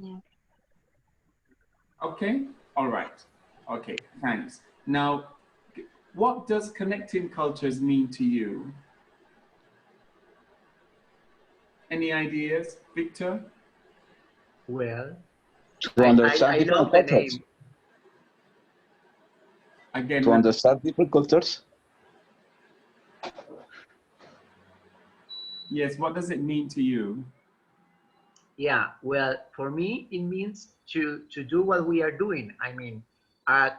Yeah. Okay, all right. Okay, thanks. Now, what does connecting cultures mean to you? Any ideas, Victor? Well, To I understand different love the cultures. name. Again, To understand different cultures. yes, what does it mean to you? Yeah, well, for me, it means to do what we are doing. I mean,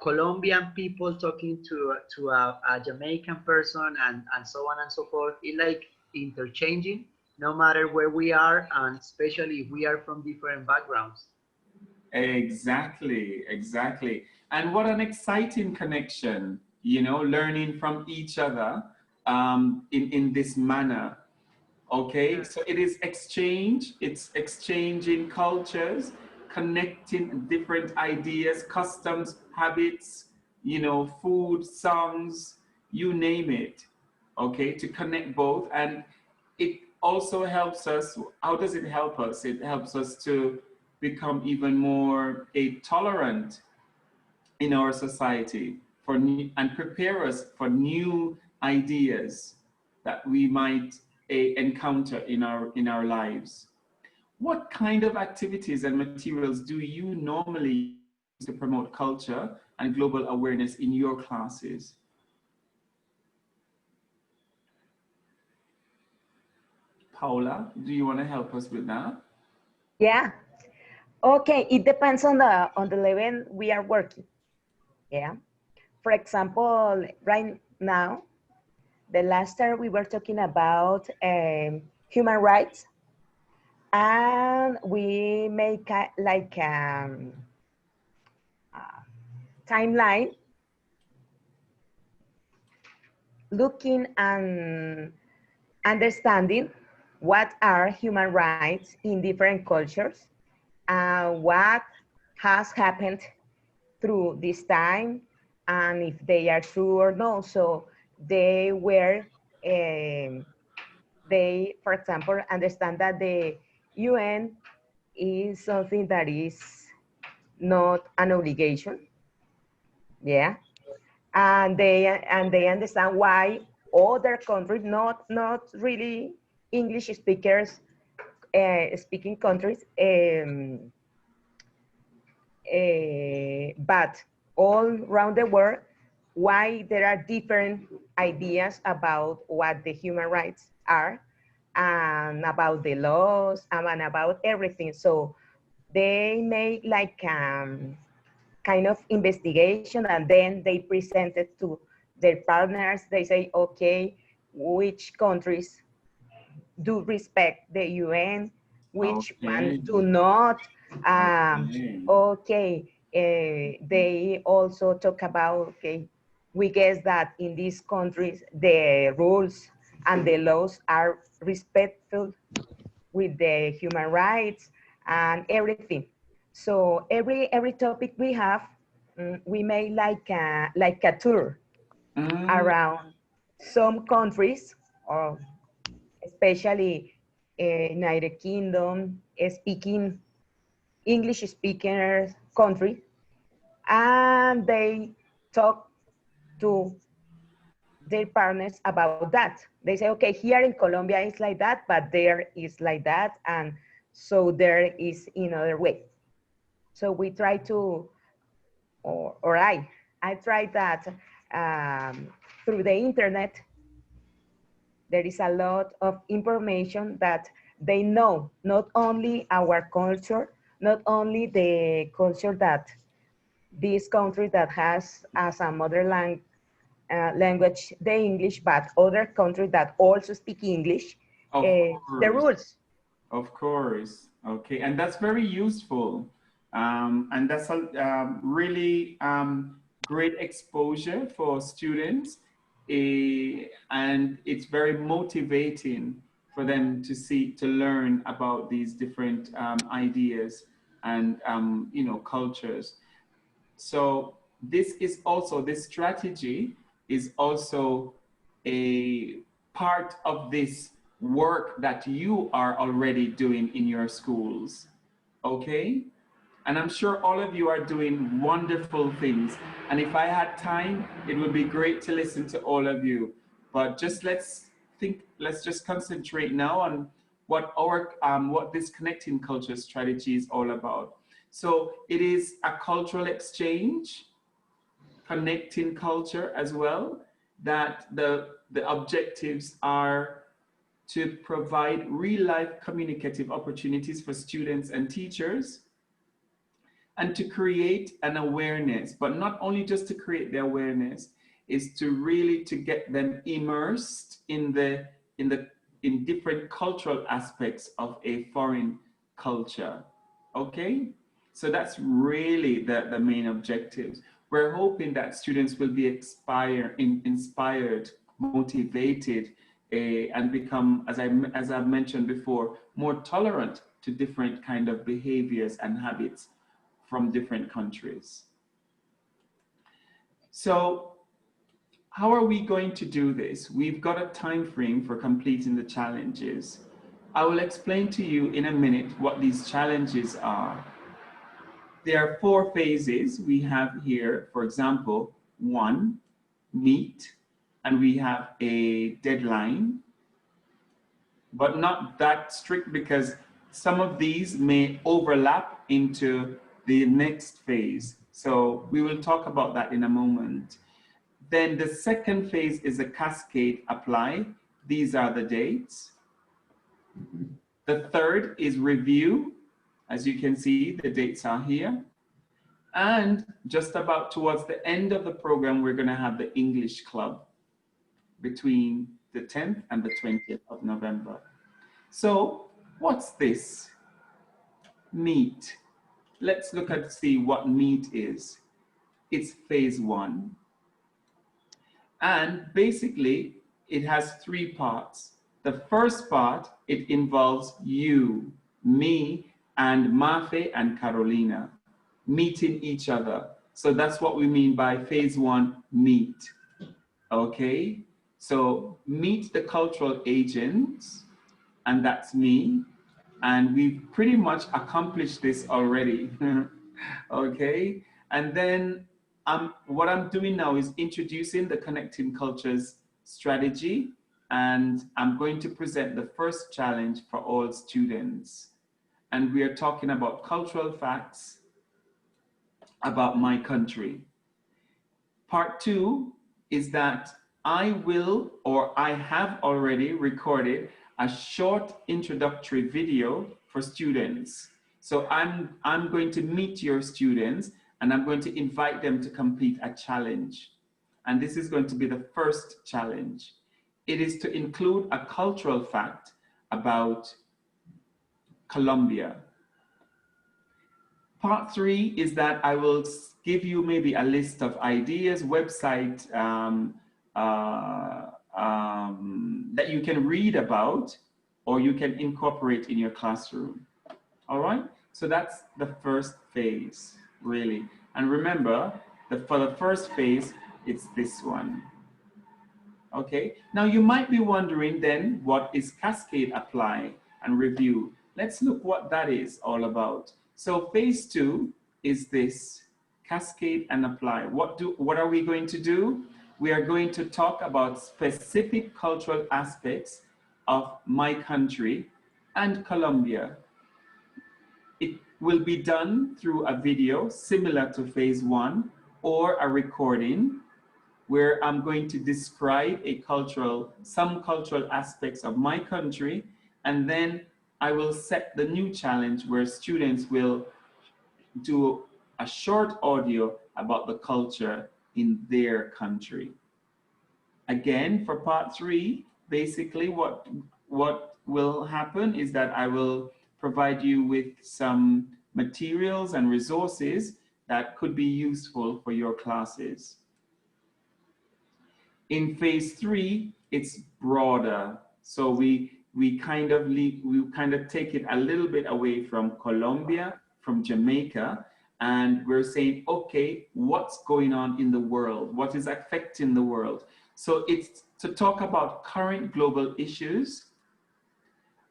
Colombian people talking to a Jamaican person and so on and so forth. It like interchanging, no matter where we are, and especially if we are from different backgrounds. Exactly, exactly. And what an exciting connection, learning from each other in this manner. Okay, so it is exchange, it's exchanging cultures, connecting different ideas, customs, habits, food, songs, you name it. Okay, to connect both. And it also helps us. How does it help us? It helps us to become even more tolerant in our society and prepare us for new ideas that we might encounter in our lives. What kind of activities and materials do you normally use to promote culture and global awareness in your classes? Paula, do you want to help us with that? Yeah. Okay. It depends on the level we are working. Yeah. For example, right now, the last time we were talking about human rights, and we make like a timeline looking and understanding what are human rights in different cultures and what has happened through this time and if they are true or no. So they were, um, they, for example, understand that the UN is something that is not an obligation. Yeah. And they understand why other countries, not really English speakers, speaking countries, but all around the world, why there are different ideas about what the human rights are and about the laws and about everything. So they make like kind of investigation and then they present it to their partners. They say, okay, which countries do respect the UN, which ones Okay. do not. Okay. Okay, they also talk about, okay, we guess that in these countries, the rules and the laws are respectful with the human rights and everything. So every topic we have, we make like a tour Mm, around some countries, or especially United Kingdom, speaking English speaker country, and they talk to their partners about that. They say, okay, here in Colombia it's like that, but there is like that, and so there is another way. So we try to, or I try that through the internet. There is a lot of information that they know, not only our culture, not only the culture that this country that has as a mother language the English, but other countries that also speak English, of the course. rules. Of course. Okay. And that's very useful. And that's a really great exposure for students. And it's very motivating for them to to learn about these different ideas and, cultures. So this strategy is also a part of this work that you are already doing in your schools. okay? And I'm sure all of you are doing wonderful things. And if I had time, it would be great to listen to all of you. But just let's just concentrate now on what what this connecting culture strategy is all about. So it is a cultural exchange, connecting culture as well, that the objectives are to provide real life communicative opportunities for students and teachers, and to create an awareness, but not only just to create the awareness, is to really to get them immersed in different cultural aspects of a foreign culture. Okay, so that's really the main objectives. We're hoping that students will be inspired, motivated, and become, as I've mentioned before, more tolerant to different kind of behaviors and habits from different countries. So how are we going to do this? We've got a time frame for completing the challenges. I will explain to you in a minute what these challenges are. There are 4 phases we have here. For example, 1, meet, and we have a deadline, but not that strict because some of these may overlap into the next phase. So we will talk about that in a moment. Then the second phase is a cascade apply. These are the dates. The third is review. As you can see, the dates are here. And just about towards the end of the program, we're going to have the English Club between the 10th and the 20th of November. So what's this? Meet. Let's look at see what meet is. It's phase 1. And basically, it has 3 parts. The first part, it involves you, me, and Mafe and Carolina meeting each other. So that's what we mean by phase 1, meet. Okay? So meet the cultural agents, and that's me. And we've pretty much accomplished this already. Okay? And then what I'm doing now is introducing the Connecting Cultures strategy, and I'm going to present the first challenge for all students. And we are talking about cultural facts about my country. Part 2 is that I will, or I have already recorded a short introductory video for students. So I'm going to meet your students and I'm going to invite them to complete a challenge. And this is going to be the first challenge. It is to include a cultural fact about Colombia. Part 3 is that I will give you maybe a list of ideas, website that you can read about or you can incorporate in your classroom. All right, so that's the first phase, really. And remember, for the first phase, it's this one. Okay, now you might be wondering then, what is cascade apply and review? Let's look what that is all about. So phase 2 is this, cascade and apply. What are we going to do? We are going to talk about specific cultural aspects of my country and Colombia. It will be done through a video similar to phase 1 or a recording where I'm going to describe some cultural aspects of my country, and then I will set the new challenge where students will do a short audio about the culture in their country. Again, for part 3, basically what will happen is that I will provide you with some materials and resources that could be useful for your classes. In phase 3, it's broader. So we kind of take it a little bit away from Colombia, from Jamaica, and we're saying, okay, what's going on in the world? What is affecting the world? So it's to talk about current global issues.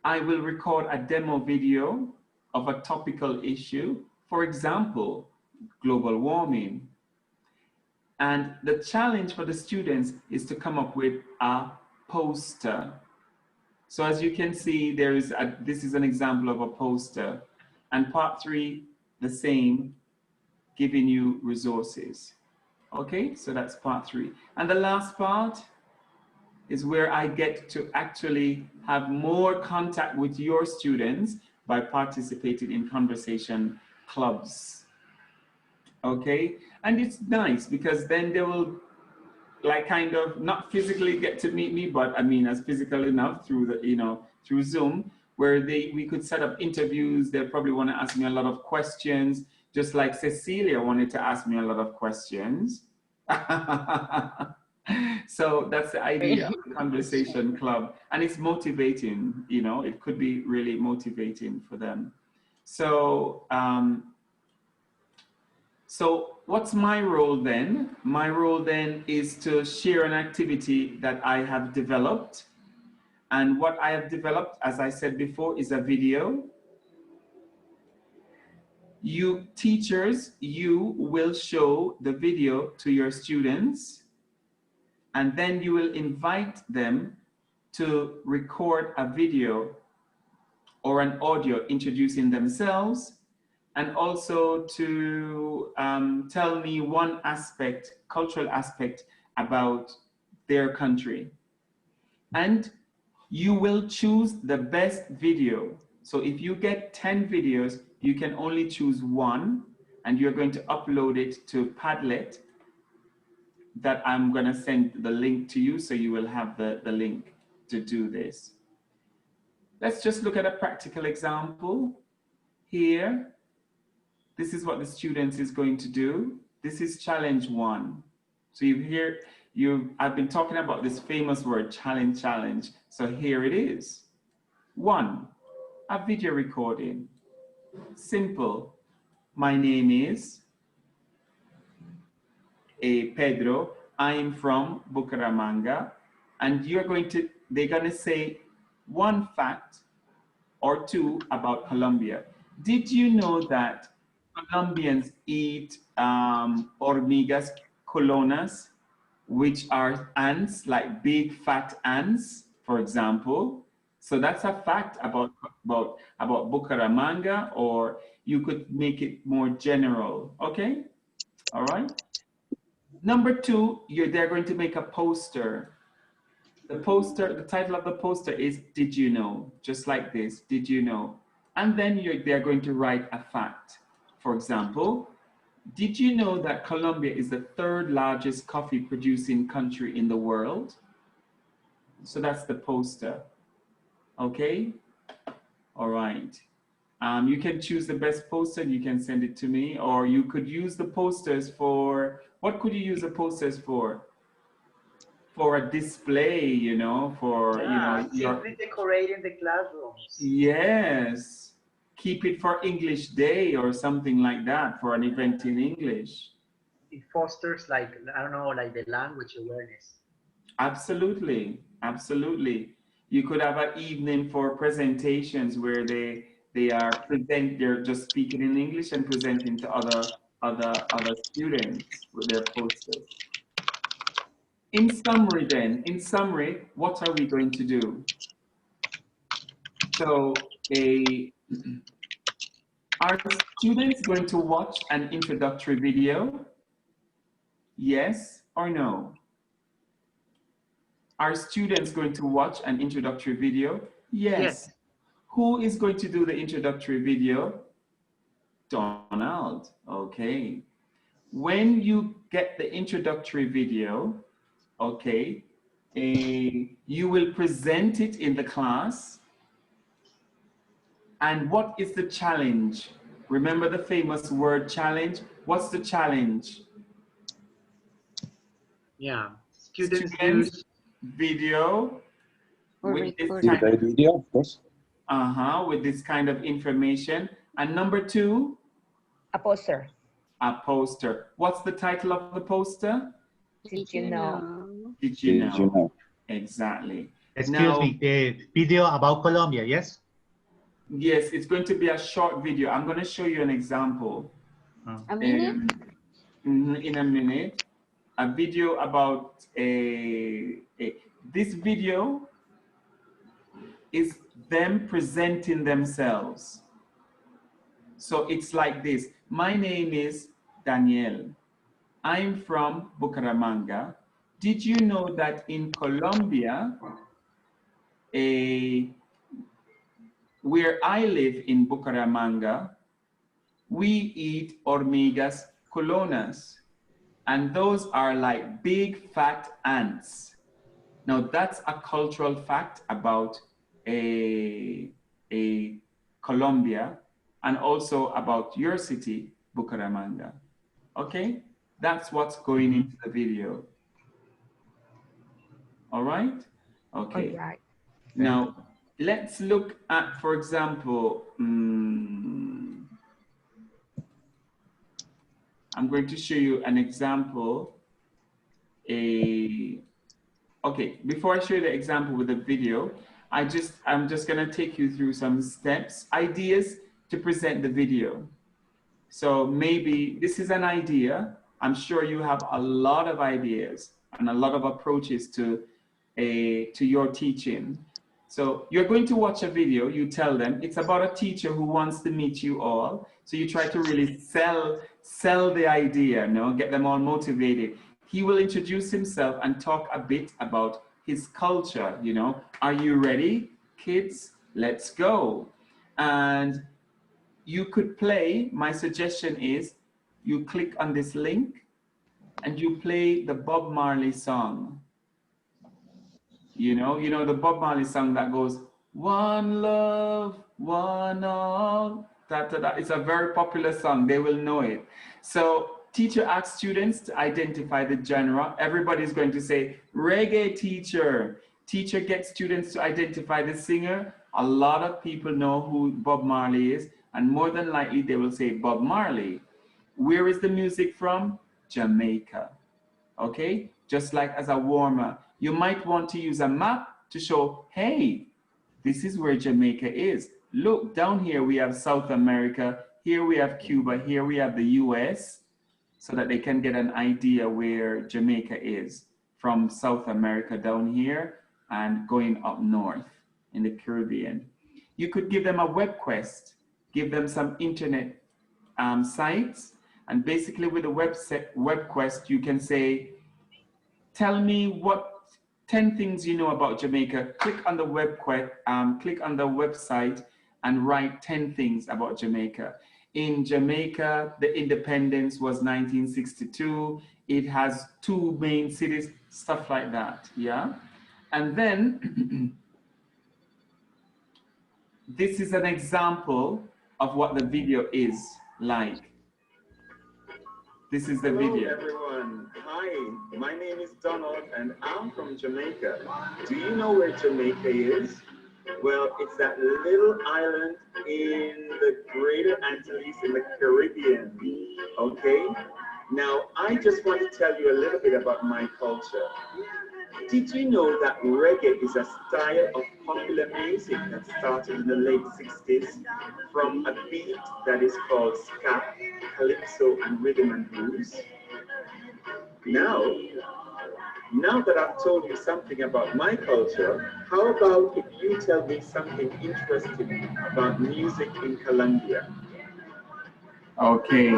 I will record a demo video of a topical issue, for example, global warming. And the challenge for the students is to come up with a poster. So as you can see, this is an example of a poster. And part 3, the same, giving you resources. Okay, so that's part 3. And the last part is where I get to actually have more contact with your students by participating in conversation clubs. Okay, and it's nice because then they will like kind of not physically get to meet me, but I mean as physical enough through the, you know, through Zoom, where we could set up interviews. They'll probably want to ask me a lot of questions, just like Cecilia wanted to ask me a lot of questions. So that's the idea of the conversation club, and it's motivating, you know, it could be really motivating for them. So so what's my role then? My role then is to share an activity that I have developed. And what I have developed, as I said before, is a video. You teachers, you will show the video to your students, and then you will invite them to record a video or an audio introducing themselves, and also to tell me one aspect, cultural aspect about their country. And you will choose the best video. So if you get 10 videos, you can only choose one, and you're going to upload it to Padlet that I'm gonna send the link to you, so you will have the link to do this. Let's just look at a practical example here. This is what the students is going to do. This is challenge 1. So I've been talking about this famous word, challenge. So here it is. 1, a video recording. Simple. My name is Pedro. I'm from Bucaramanga. And they're gonna say one fact or two about Colombia. Did you know that Colombians eat hormigas culonas, which are ants, like big fat ants, for example? So that's a fact about Bucaramanga, or you could make it more general, okay? All right. Number 2, they're going to make a poster. The title of the poster is Did You Know? Just like this, Did You Know? And then they're going to write a fact. For example, did you know that Colombia is the 3rd largest coffee producing country in the world? So that's the poster. Okay? All right. You can choose the best poster, you can send it to me, or you could use the posters for, what could you use the posters for? For a display, you know, for, yeah, you know, simply decorating the classrooms. Yes. Keep it for English Day or something like that, for an event in English. It fosters, like, I don't know, like the language awareness. Absolutely, absolutely. You could have an evening for presentations where they're just speaking in English and presenting to other students with their posters. In summary, what are we going to do? So are students going to watch an introductory video? Yes or no? Are students going to watch an introductory video? Yes. Who is going to do the introductory video? Donald. Okay. When you get the introductory video, okay, you will present it in the class. And what is the challenge? Remember the famous word challenge? What's the challenge? Yeah, students use video with this kind of video, of course. With this kind of information. And number 2? A poster. A poster. What's the title of the poster? Did you know? Did you know? Did you know? Exactly. Excuse me, video about Colombia, yes? Yes, it's going to be a short video. I'm going to show you an example A minute? in a minute. A video about this video is them presenting themselves. So it's like this. My name is Daniel. I'm from Bucaramanga. Did you know that in Colombia, where I live in Bucaramanga, we eat hormigas culonas, and those are like big fat ants. Now that's a cultural fact about Colombia, and also about your city, Bucaramanga. Okay, that's what's going into the video. All right. Okay. All right. Now let's look at, for example, I'm going to show you an example. Okay, before I show you the example with the video, I'm just gonna take you through some steps, ideas to present the video. So maybe this is an idea. I'm sure you have a lot of ideas and a lot of approaches to your teaching. So you're going to watch a video, you tell them it's about a teacher who wants to meet you all. So you try to really sell the idea, get them all motivated. He will introduce himself and talk a bit about his culture, Are you ready, kids? Let's go. And you could play, my suggestion is, you click on this link and you play the Bob Marley song. You know the Bob Marley song that goes, one love, one all, da, da, da. It's a very popular song, they will know it. So teacher asks students to identify the genre. Everybody's going to say, reggae teacher. Teacher gets students to identify the singer. A lot of people know who Bob Marley is, and more than likely they will say Bob Marley. Where is the music from? Jamaica. Okay, just like as a warm-up. You might want to use a map to show, hey, this is where Jamaica is. Look, down here we have South America, here we have Cuba, here we have the US, so that they can get an idea where Jamaica is from South America down here and going up north in the Caribbean. You could give them a web quest, give them some internet sites, and basically with a web quest, you can say, tell me what 10 things you know about Jamaica. Click on the click on the website and write 10 things about Jamaica. In Jamaica, the independence was 1962. It has 2 main cities, stuff like that, yeah? And then, this is an example of what the video is like. This is the video. Hello everyone. Hi, my name is Donald and I'm from Jamaica. Do you know where Jamaica is? Well, it's that little island in the Greater Antilles in the Caribbean. Okay? Now, I just want to tell you a little bit about my culture. Did you know that reggae is a style of popular music that started in the late 60s from a beat that is called ska, calypso, and rhythm and blues? Now that I've told you something about my culture, how about if you tell me something interesting about music in Colombia? Okay.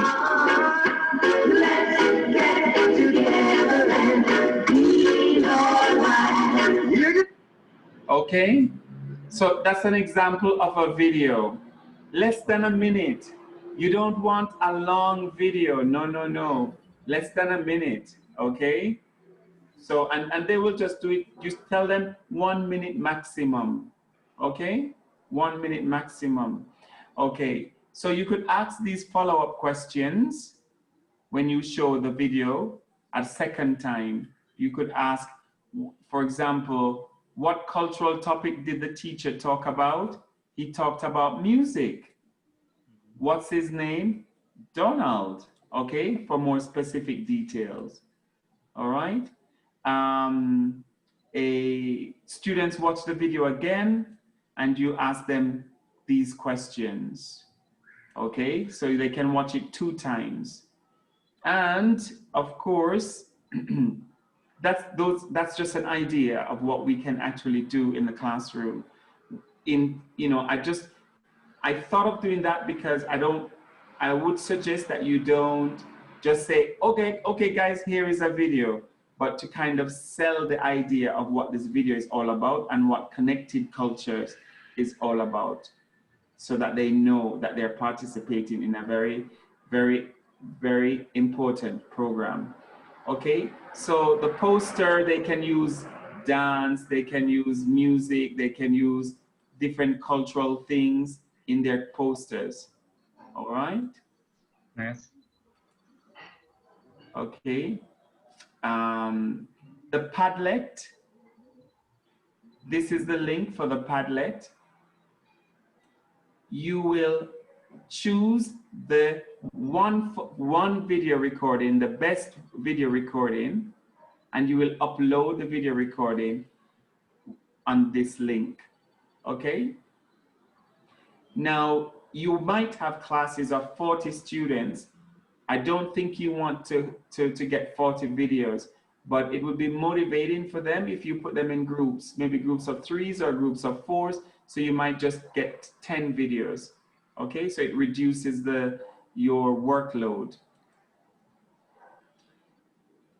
Okay, so that's an example of a video. Less than a minute. You don't want a long video. No. Less than a minute, okay? So, and they will just do it. Just tell them 1 minute maximum, okay? 1 minute maximum. Okay, so you could ask these follow-up questions when you show the video a second time. You could ask, for example, what cultural topic did the teacher talk about? He talked about music. What's his name? Donald, okay, for more specific details, all right? Students watch the video again and you ask them these questions. Okay, so they can watch it 2 times. And of course, that's just an idea of what we can actually do in the classroom. I thought of doing that because I would suggest that you don't just say, okay guys, here is a video, but to kind of sell the idea of what this video is all about and what Connected Cultures is all about, so that they know that they're participating in a very, very, very important program. Okay, so the poster, they can use dance, they can use music, they can use different cultural things in their posters. All right? Yes. Okay. The Padlet, this is the link for the Padlet. You will choose the one video recording, the best video recording, and you will upload the video recording on this link. Okay? Now, you might have classes of 40 students. I don't think you want to get 40 videos, but it would be motivating for them if you put them in groups, maybe groups of 3s or groups of 4s. So you might just get 10 videos. Okay, so it reduces your workload.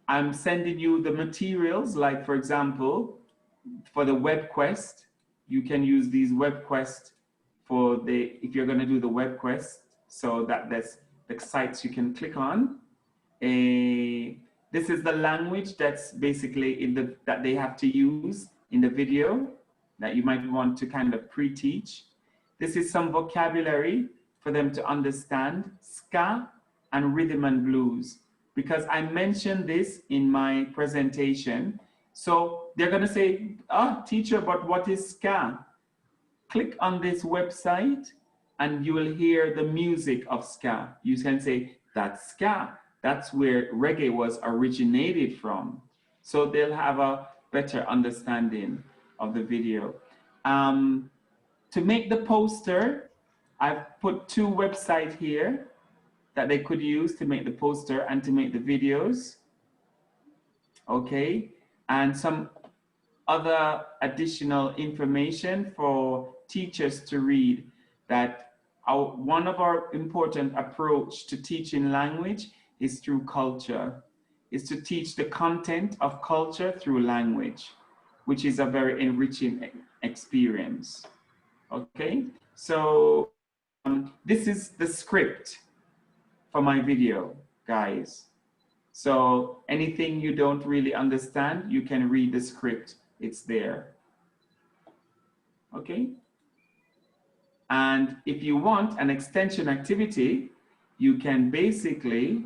I'm sending you the materials, like for example, for the WebQuest, you can use these WebQuest if you're going to do the WebQuest, so that's the sites you can click on. This is the language that's basically that they have to use in the video that you might want to kind of pre-teach. This is some vocabulary for them to understand ska and rhythm and blues, because I mentioned this in my presentation. So they're going to say, teacher, but what is ska? Click on this website and you will hear the music of ska. You can say, that's ska. That's where reggae was originated from. So they'll have a better understanding of the video. To make the poster, I've put 2 websites here that they could use to make the poster and to make the videos. Okay, and some other additional information for teachers to read, that one of our important approach to teaching language is through culture, is to teach the content of culture through language, which is a very enriching experience. Okay, so this is the script for my video, guys. So anything you don't really understand, you can read the script, it's there. Okay, and if you want an extension activity, you can basically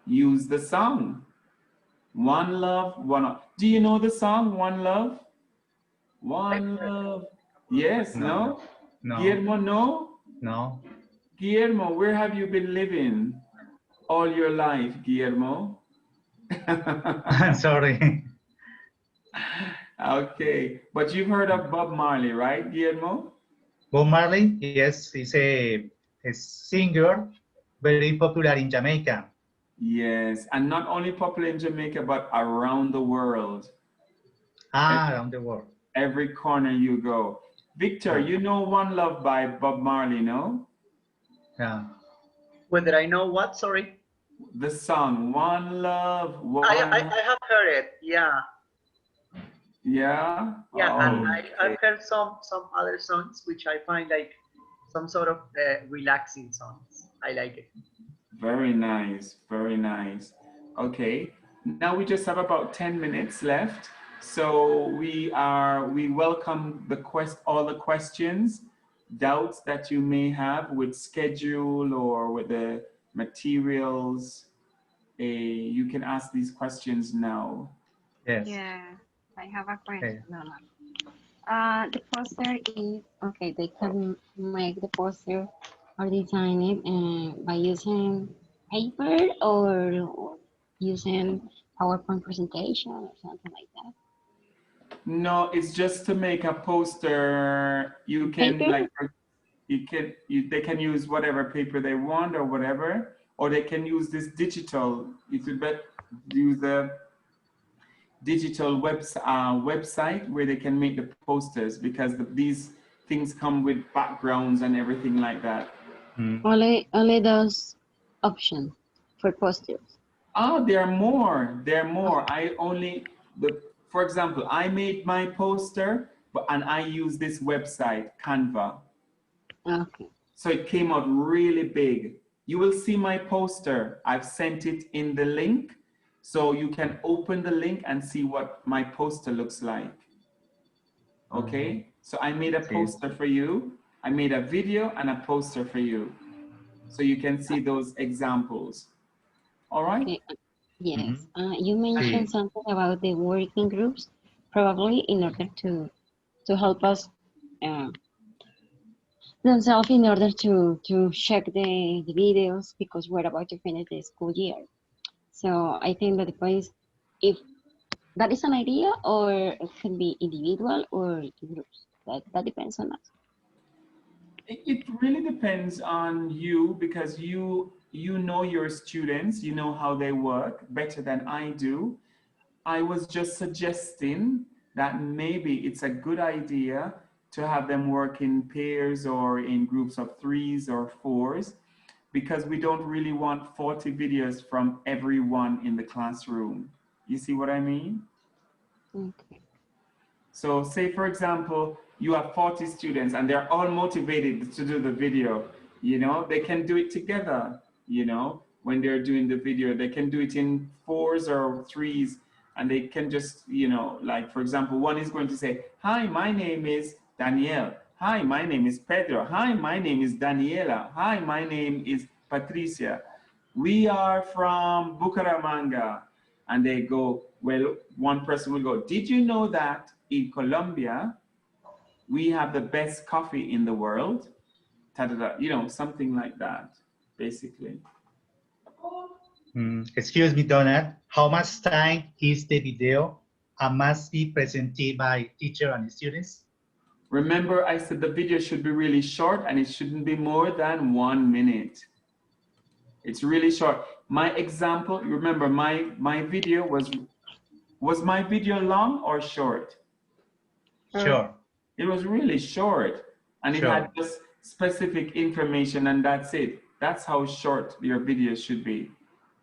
use the song. One Love, One Love. Do you know the song, One Love? One Love. Yes, no? No. Guillermo, no? No. Guillermo, where have you been living all your life, Guillermo? I'm sorry. Okay, but you've heard of Bob Marley, right, Guillermo? Bob Marley, yes, he's a singer, very popular in Jamaica. Yes, and not only popular in Jamaica, but around the world. Around the world. Every corner you go. Victor, you know One Love by Bob Marley, no? Yeah. Whether I know what, sorry? The song, One Love, One I have heard it, yeah. Yeah? Yeah, Oh, and okay. I've heard some other songs which I find like some sort of relaxing songs. I like it. Very nice, very nice. Okay, now we just have about 10 minutes left. So we welcome all the questions, doubts that you may have with schedule or with the materials. You can ask these questions now. Yes. Yeah, I have a question. Okay. No. The poster is, okay, they can make the poster or design it by using paper or using PowerPoint presentation or something like that. No, it's just to make a poster. You can Paper? like, they can use whatever paper they want or whatever, or they can use this digital. You could use the digital website where they can make the posters, because these things come with backgrounds and everything like that. Only those options for posters. Oh, there are more. There are more. For example, I made my poster, and I use this website, Canva. Okay. So it came out really big. You will see my poster. I've sent it in the link. So you can open the link and see what my poster looks like. Okay? So I made a poster for you. I made a video and a poster for you. So you can see those examples. All right? Okay. Yes. You mentioned something about the working groups, probably in order to help us themselves in order to check the videos, because we're about to finish the school year. So I think that the point is, if that is an idea, or it can be individual or groups. That depends on us. It really depends on you, because you know your students, you know how they work better than I do. I was just suggesting that maybe it's a good idea to have them work in pairs or in groups of 3s or 4s, because we don't really want 40 videos from everyone in the classroom. You see what I mean? Okay. So say, for example, you have 40 students and they're all motivated to do the video, you know, they can do it together, you know, when they're doing the video, they can do it in 4s or 3s, and they can just, you know, like, for example, one is going to say, hi, my name is Danielle. Hi, my name is Pedro. Hi, my name is Daniela. Hi, my name is Patricia. We are from Bucaramanga. And they go, well, one person will go, did you know that in Colombia, we have the best coffee in the world? Ta-da-da, you know, something like that, basically. Excuse me, Donald. How much time is the video and must be presented by teacher and students? Remember, I said the video should be really short and it shouldn't be more than 1 minute. It's really short. My example, remember, my video was my video long or short? Sure. It was really short, and it had just specific information, and that's it. That's how short your video should be.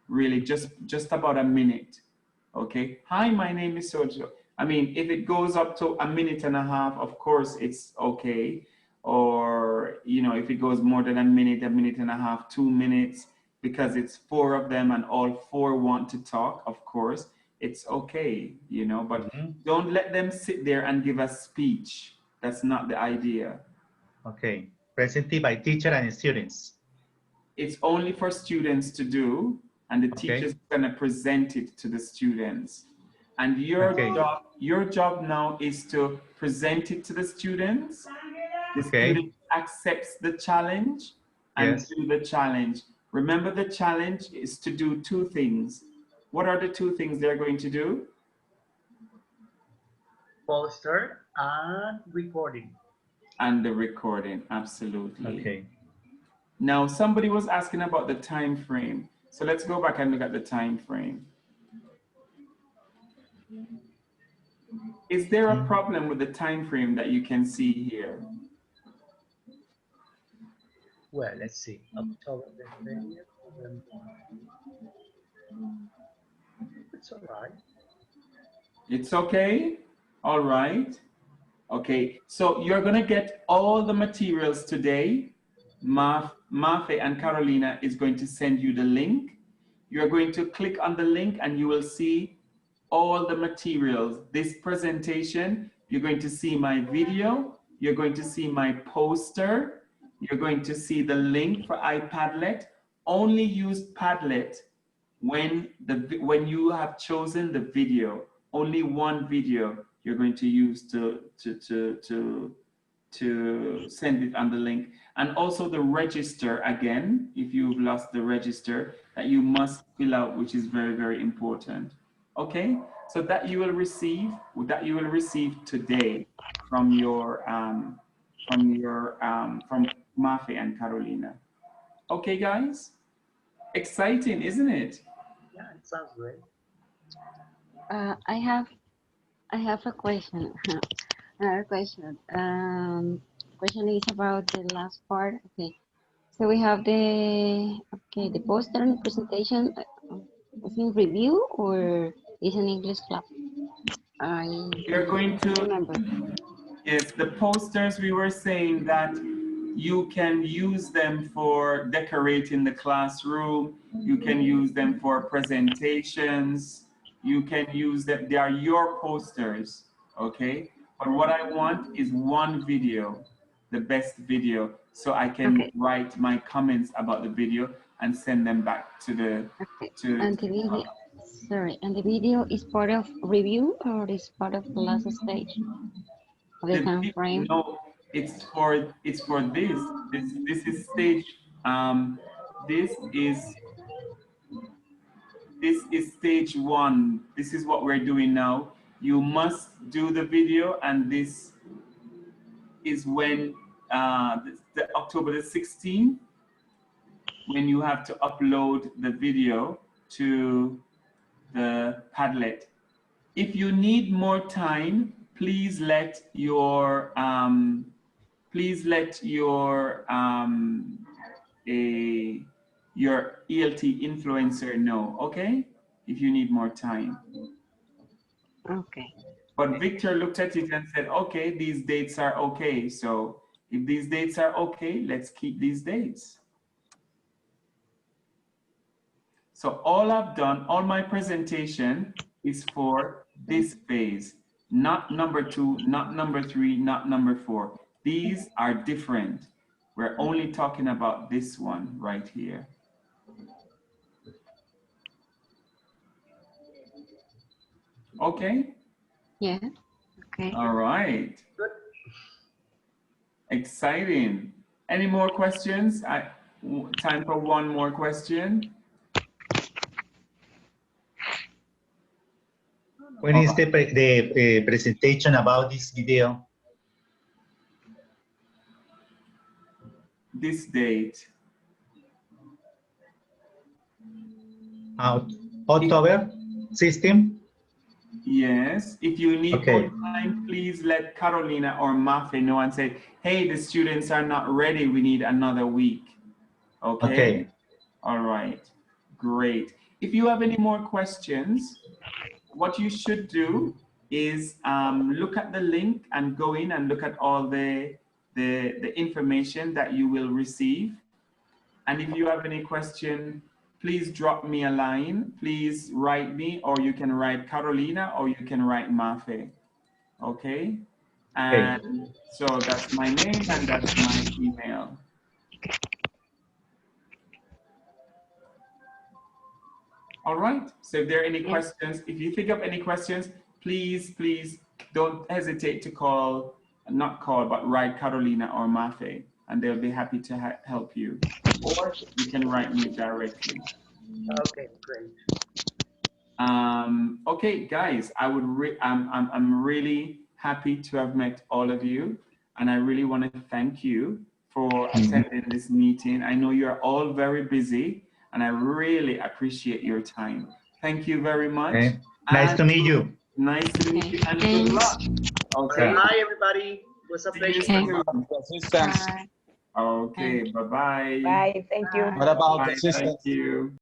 Really, just about a minute. Okay. Hi, my name is Sojo. I mean, if it goes up to 1.5 minutes, of course it's okay. Or, you know, if it goes more than 1 minute, 1.5 minutes, 2 minutes, because it's 4 of them and all 4 want to talk, of course, it's okay, you know, but don't let them sit there and give a speech. That's not the idea. Okay. Presented by teacher and students. It's only for students to do, and the teacher's gonna present it to the students. And your job now is to present it to the students. The student accepts the challenge and do the challenge. Remember, the challenge is to do 2 things. What are the 2 things they're going to do? Poster and recording. And the recording, absolutely. Okay. Now, somebody was asking about the time frame. So let's go back and look at the time frame. Is there a problem with the time frame that you can see here? Well, let's see. October the 30th. It's all right. It's okay? All right. Okay, so you're gonna get all the materials today. Mafe and Carolina is going to send you the link. You're going to click on the link and you will see all the materials. This presentation, you're going to see my video, you're going to see my poster, you're going to see the link for iPadlet. Only use Padlet when you have chosen the video. Only one video you're going to use to send it on the link. And also the register, again, if you've lost the register, that you must fill out, which is very, very important. Okay, so that you will receive today from Mafe and Carolina. Okay, guys? Exciting, isn't it? Yeah, it sounds great. I have a question. Another question. Question is about the last part. Okay. So we have the poster and presentation. Is in review or is an English club? I You're going to, remember. yes, the posters, we were saying that you can use them for decorating the classroom. You can use them for presentations. You can use them, they are your posters, okay? But what I want is one video, the best video, so I can Okay. write my comments about the video and send them back to the, Okay. to, And the video, sorry, and the video is part of review or is part of the last stage of the time frame? no, it's for this. This is stage. This is stage 1. This is what we're doing now. You must do the video, and this is when the October the 16th, when you have to upload the video to the Padlet. If you need more time, please let your your ELT influencer know, okay? If you need more time. Okay. But Victor looked at it and said, okay, these dates are okay. So if these dates are okay, let's keep these dates. So all I've done, all my presentation is for this phase, not number 2, not number 3, not number 4. These are different. We're only talking about this one right here. Okay? Yeah. Okay. All right. Exciting. Any more questions? Time for one more question. When is the presentation about this video? This date. October 16? Yes. If you need Okay. more time, please let Carolina or Mafe know and say, hey, the students are not ready. We need another week. Okay? Okay. All right. Great. If you have any more questions, what you should do is look at the link and go in and look at all the information that you will receive. And if you have any question, please drop me a line. Please write me, or you can write Carolina, or you can write Mafe. Okay? And so that's my name and that's my email. All right. So if there are any questions, if you think of any questions, please don't hesitate to call, not call, but write Carolina or Mafe, and they'll be happy to help you. Or you can write me directly. Okay, great. Okay, guys, I'm really happy to have met all of you, and I really want to thank you for attending this meeting. I know you're all very busy, and I really appreciate your time. Thank you very much. Okay. Nice to meet you. Nice to meet you, and good luck. Okay. Bye, everybody. It was a pleasure. Okay, bye-bye. Bye. Thank you. What about Bye, the system? thank you.